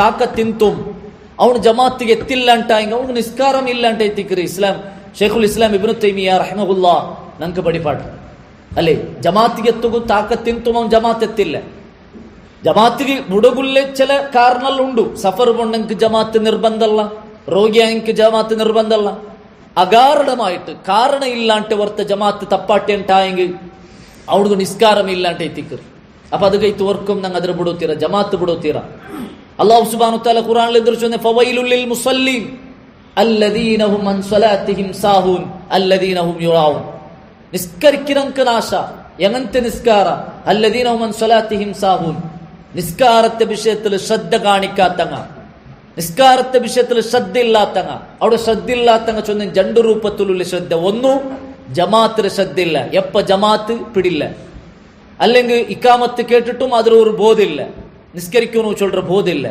ತಾಕತ್ತಿಂತುಂ ಅವನು ಜಮಾತಿಗೆ ಎತ್ತಿಲ್ಲ ಅಂತ ಹಿಂಗ ಅವನು ನಿಸ್ಕಾರಂ ಇಲ್ಲ ಅಂತ ಐತಿಕ್ರಿ ಇಸ್ಲಾಂ ಶೇಖುಲ್ ಇಸ್ಲಾಂ ಇಬ್ನು ತೈಮಿಯಾ ರಹಿಮಹುಲ್ಲಾ ನಂಗೆ ಬಡಿಪಾಡು ಅಲ್ಲೇ ಜಮಾತಿಗೆ ಎತ್ತುಗು ತಾಕತ್ತಿಂತು ಅವನು ಜಮಾತ್ ಎತ್ತಿಲ್ಲ ജമാഅത്തിന് മുടകുള്ള ചില കാരണങ്ങളുണ്ട് സഫർ കൊണ്ടെങ്കിൽ ജമാഅത്ത് നിർബന്ധമല്ല രോഗിയായെങ്കിൽ ജമാഅത്ത് നിർബന്ധമല്ല അകാരണമായിട്ട് കാരണ ഇല്ലാണ്ട് വർത്ത ജമാഅത്ത് തപ്പാട്ടി ഉണ്ടായെങ്കിൽ അവർക്ക് നിസ്കാരം ഇല്ലാണ്ട് എത്തിക്കറി അപ്പൊ അത് കൈ തോർക്കും ഞങ്ങൾ അതിന് ಬಿಡುತ್ತೀರ ജമാഅത്ത് ಬಿಡುತ್ತೀರ അല്ലാഹു സുബ്ഹാനഹു വ തആല ഖുർആനിൽ എതിർച്ചു ഫവൈലുൽ ലിൽ മുസല്ലീൻ അല്ലദീന ഹും അൻ സ്വലാത്തിഹിം സാഹൂൻ അല്ലദീന ഹും യുറാഊൻ നിസ്കരിക്കനക്ക് നാശ എങ്ങനത്തെ നിസ്കാര അല്ലദീന ഹും അൻ സ്വലാത്തിഹിം സാഹൂൻ നിസ്കാരത്തെ വിഷയത്തിൽ ശ്രദ്ധ കാണിക്കാത്തങ്ങ നിസ്കാരത്തെ വിഷയത്തിൽ ശ്രദ്ധ ഇല്ലാത്തങ്ങ അവിടെ ശ്രദ്ധ ഇല്ലാത്തങ്ങ ചൊന്ന രണ്ട് രൂപത്തിലുള്ള ശ്രദ്ധ ഒന്നു ജമാഅത്തിന് ശ്രദ്ധയില്ല എപ്പ ജമാഅത്ത് പിടില്ല അല്ലെങ്കിൽ ഇക്കാമത്ത് കേട്ടിട്ടും അതിൽ ഒരു ബോധമില്ല നിസ്കരിക്കുന്നു ചൊല്ற ബോധമില്ല